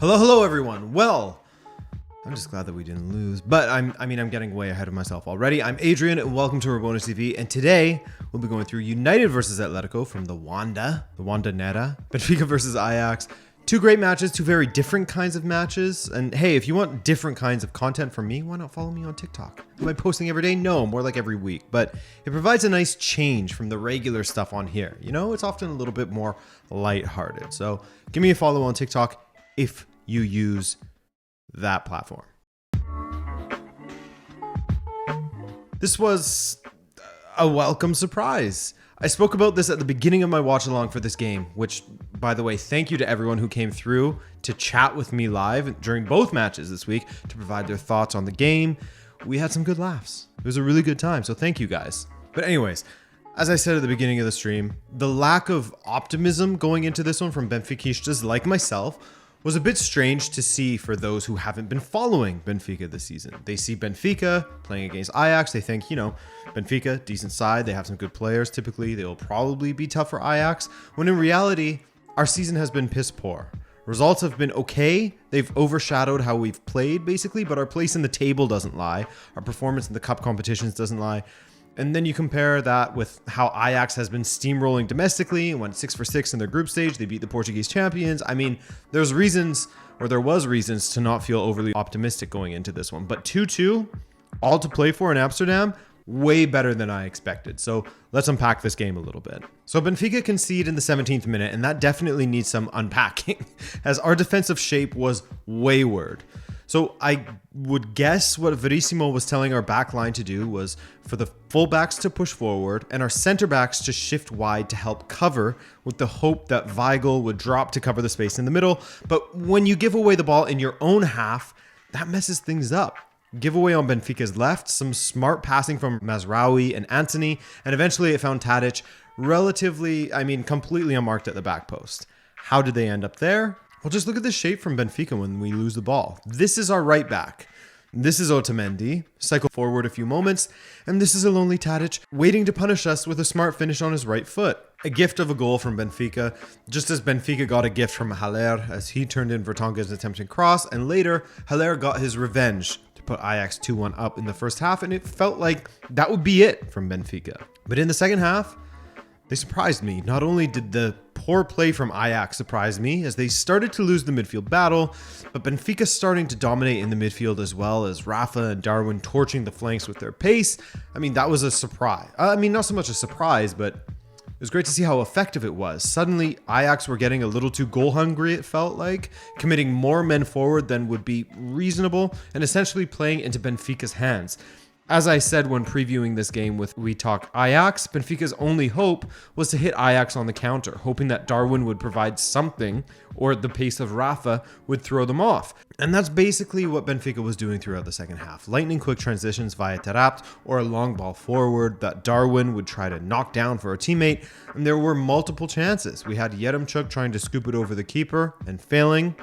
Hello everyone. Well, I'm just glad that we didn't lose, but I'm getting way ahead of myself already. I'm Adrian and welcome to Rabona TV, and today we'll be going through United versus Atletico from the Wanda Nera, Benfica versus Ajax. Two great matches, two very different kinds of matches. And hey, if you want different kinds of content from me, why not follow me on TikTok? Am I posting every day? No, more like every week, but it provides a nice change from the regular stuff on here. You know, it's often a little bit more lighthearted. So give me a follow on TikTok if you use that platform. This was a welcome surprise. I spoke about this at the beginning of my watch along for this game, which, by the way, thank you to everyone who came through to chat with me live during both matches this week to provide their thoughts on the game. We had some good laughs. It was a really good time, so thank you guys. But anyways, as I said at the beginning of the stream, the lack of optimism going into this one from Benfiquistas like myself was a bit strange to see for those who haven't been following Benfica this season. They see Benfica playing against Ajax. They think, Benfica, decent side. They have some good players. Typically, they will probably be tough for Ajax. When in reality, our season has been piss poor. Results have been okay. They've overshadowed how we've played, basically, but our place in the table doesn't lie. Our performance in the cup competitions doesn't lie. And then you compare that with how Ajax has been steamrolling domestically and went 6 for 6 in their group stage. They beat the Portuguese champions. I mean, there was reasons to not feel overly optimistic going into this one. But 2-2, all to play for in Amsterdam, way better than I expected. So let's unpack this game a little bit. So Benfica conceded in the 17th minute, and that definitely needs some unpacking, as our defensive shape was wayward. So I would guess what Verissimo was telling our back line to do was for the fullbacks to push forward and our center backs to shift wide to help cover, with the hope that Weigl would drop to cover the space in the middle. But when you give away the ball in your own half, that messes things up. Giveaway on Benfica's left, some smart passing from Mazraoui and Antony, and eventually it found Tadic completely unmarked at the back post. How did they end up there? Well, just look at the shape from Benfica when we lose the ball. This is our right back. This is Otamendi, cycle forward a few moments, and this is a lonely Tadic waiting to punish us with a smart finish on his right foot. A gift of a goal from Benfica, just as Benfica got a gift from Haller as he turned in Vertonghen's attempted cross, and later Haller got his revenge to put Ajax 2-1 up in the first half, and it felt like that would be it from Benfica. But in the second half, they surprised me. Not only did the poor play from Ajax surprise me as they started to lose the midfield battle, but Benfica starting to dominate in the midfield as well, as Rafa and Darwin torching the flanks with their pace. That was a surprise. Not so much a surprise, but it was great to see how effective it was. Suddenly, Ajax were getting a little too goal hungry, it felt like, committing more men forward than would be reasonable, and essentially playing into Benfica's hands. As I said when previewing this game with We Talk Ajax, Benfica's only hope was to hit Ajax on the counter, hoping that Darwin would provide something or the pace of Rafa would throw them off. And that's basically what Benfica was doing throughout the second half. Lightning quick transitions via Taarabt or a long ball forward that Darwin would try to knock down for a teammate. And there were multiple chances. We had Yaremchuk trying to scoop it over the keeper and failing.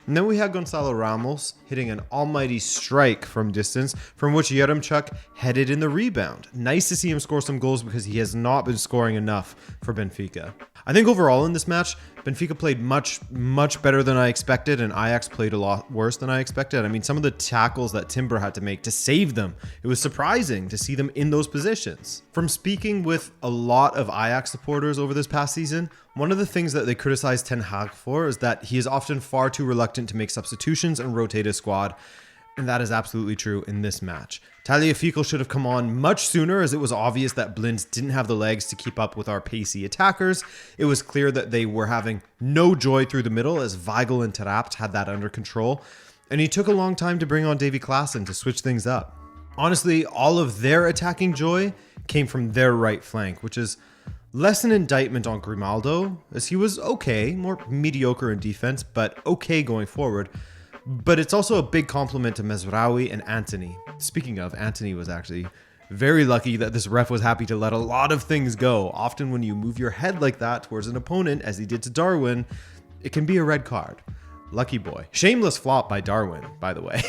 And then we had Gonçalo Ramos hitting an almighty strike from distance, from which Yaremchuk headed in the rebound. Nice to see him score some goals because he has not been scoring enough for Benfica. I think overall in this match, Benfica played much better than I expected, and Ajax played a lot worse than I expected. Some of the tackles that Timber had to make to save them, it was surprising to see them in those positions. From speaking with a lot of Ajax supporters over this past season, one of the things that they criticize Ten Hag for is that he is often far too reluctant to make substitutions and rotate his squad. And that is absolutely true in this match. Tagliafico should have come on much sooner, as it was obvious that Blind didn't have the legs to keep up with our pacey attackers. It was clear that they were having no joy through the middle, as Weigl and Taarabt had that under control. And he took a long time to bring on Davy Klaassen to switch things up. Honestly, all of their attacking joy came from their right flank, which is less an indictment on Grimaldo, as he was okay, more mediocre in defense, but okay going forward. But it's also a big compliment to Mazraoui and Antony. Speaking of, Antony was actually very lucky that this ref was happy to let a lot of things go. Often when you move your head like that towards an opponent, as he did to Darwin, it can be a red card. Lucky boy. Shameless flop by Darwin, by the way.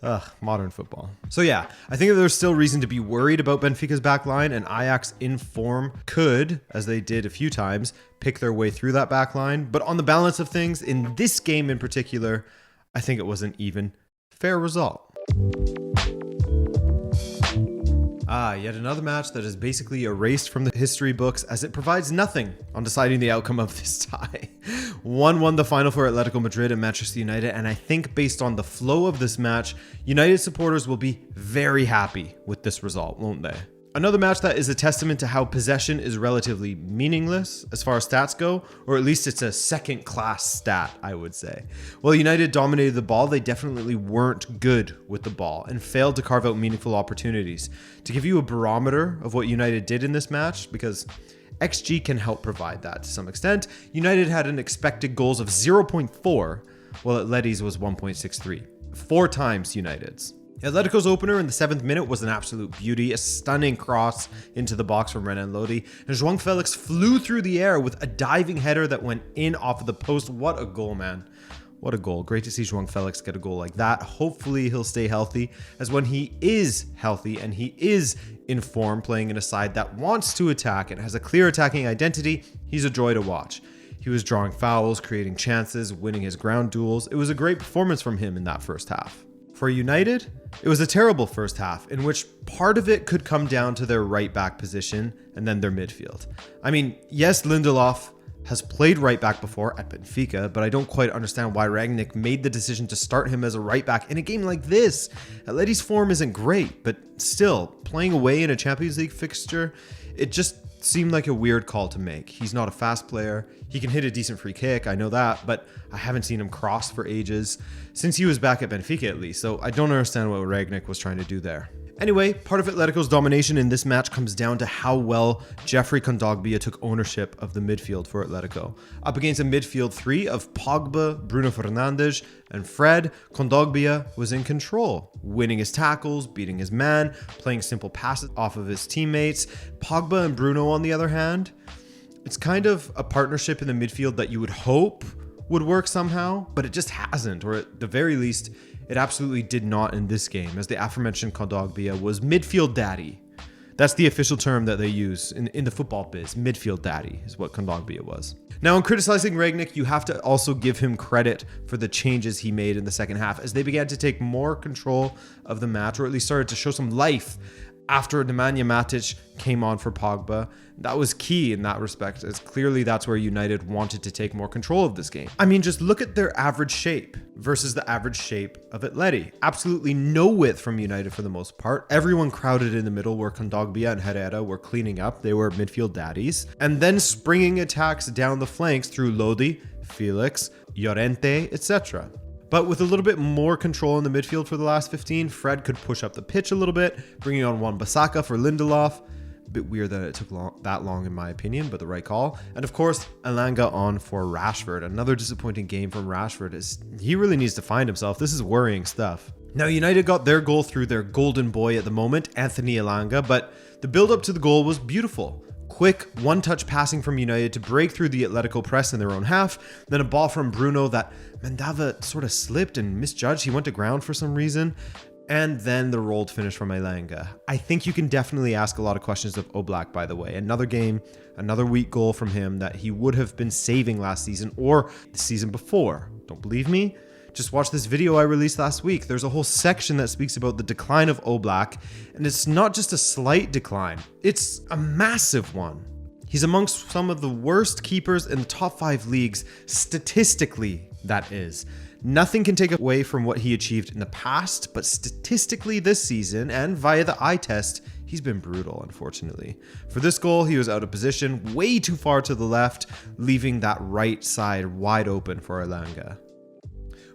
Ugh, modern football. So yeah, I think that there's still reason to be worried about Benfica's back line, and Ajax in form could, as they did a few times, pick their way through that back line. But on the balance of things, in this game in particular, I think it was an even, fair result. Yet another match that is basically erased from the history books as it provides nothing on deciding the outcome of this tie. 1-1 the final for Atletico Madrid and Manchester United, and I think based on the flow of this match, United supporters will be very happy with this result, won't they? Another match that is a testament to how possession is relatively meaningless as far as stats go, or at least it's a second-class stat, I would say. While United dominated the ball, they definitely weren't good with the ball and failed to carve out meaningful opportunities. To give you a barometer of what United did in this match, because XG can help provide that to some extent, United had an expected goals of 0.4, while Atleti's was 1.63. 4 times United's. Atletico's opener in the 7th minute was an absolute beauty, a stunning cross into the box from Renan Lodi, and Joao Felix flew through the air with a diving header that went in off of the post. What a goal, man. What a goal. Great to see Joao Felix get a goal like that. Hopefully he'll stay healthy, as when he is healthy and he is in form playing in a side that wants to attack and has a clear attacking identity, he's a joy to watch. He was drawing fouls, creating chances, winning his ground duels. It was a great performance from him in that first half. For United, it was a terrible first half in which part of it could come down to their right back position and then their midfield. I mean, yes, Lindelof has played right back before at Benfica, but I don't quite understand why Rangnick made the decision to start him as a right back in a game like this. Atleti's form isn't great, but still, playing away in a Champions League fixture, it just seemed like a weird call to make. He's not a fast player. He can hit a decent free kick, I know that, but I haven't seen him cross for ages, since he was back at Benfica at least, so I don't understand what Rangnick was trying to do there. Anyway, part of Atletico's domination in this match comes down to how well Jeffrey Kondogbia took ownership of the midfield for Atletico. Up against a midfield 3 of Pogba, Bruno Fernandes, and Fred, Kondogbia was in control, winning his tackles, beating his man, playing simple passes off of his teammates. Pogba and Bruno, on the other hand, it's kind of a partnership in the midfield that you would hope would work somehow, but it just hasn't, or at the very least, it absolutely did not in this game, as the aforementioned Kondogbia was midfield daddy. That's the official term that they use in the football biz. Midfield daddy is what Kondogbia was. Now, in criticizing Rangnick, you have to also give him credit for the changes he made in the second half, as they began to take more control of the match, or at least started to show some life after Nemanja Matic came on for Pogba. That was key in that respect, as clearly that's where United wanted to take more control of this game. I mean, just look at their average shape versus the average shape of Atleti. Absolutely no width from United for the most part. Everyone crowded in the middle where Kondogbia and Herrera were cleaning up. They were midfield daddies. And then springing attacks down the flanks through Lodi, Felix, Llorente, etc. But with a little bit more control in the midfield for the last 15, Fred could push up the pitch a little bit, bringing on Wan-Bissaka for Lindelof. A bit weird that it took that long in my opinion, but the right call. And of course, Elanga on for Rashford. Another disappointing game from Rashford, as he really needs to find himself. This is worrying stuff. Now, United got their goal through their golden boy at the moment, Anthony Elanga, but the build-up to the goal was beautiful. Quick one-touch passing from United to break through the Atletico press in their own half, then a ball from Bruno that Mandava sort of slipped and misjudged. He went to ground for some reason. And then the rolled finish from Elanga. I think you can definitely ask a lot of questions of Oblak, by the way. Another game, another weak goal from him that he would have been saving last season or the season before. Don't believe me? Just watch this video I released last week. There's a whole section that speaks about the decline of Oblak, and it's not just a slight decline, it's a massive one. He's amongst some of the worst keepers in the top 5 leagues, statistically, that is. Nothing can take away from what he achieved in the past, but statistically this season and via the eye test, he's been brutal, unfortunately. For this goal, he was out of position, way too far to the left, leaving that right side wide open for Elanga.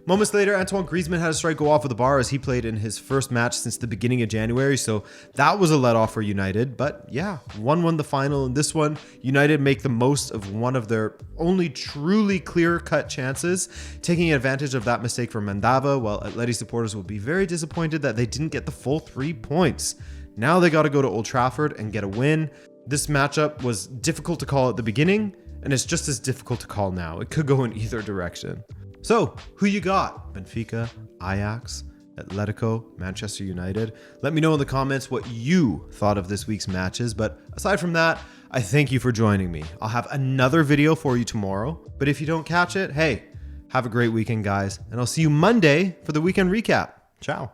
Moments later, Antoine Griezmann had a strike go off of the bar as he played in his first match since the beginning of January, so that was a let-off for United. But yeah, 1-1 the final in this one. United make the most of one of their only truly clear-cut chances, taking advantage of that mistake from Mandava, while Atleti supporters will be very disappointed that they didn't get the full 3 points. Now they got to go to Old Trafford and get a win. This matchup was difficult to call at the beginning, and it's just as difficult to call now. It could go in either direction. So, who you got? Benfica, Ajax, Atletico, Manchester United. Let me know in the comments what you thought of this week's matches. But aside from that, I thank you for joining me. I'll have another video for you tomorrow. But if you don't catch it, hey, have a great weekend, guys. And I'll see you Monday for the weekend recap. Ciao.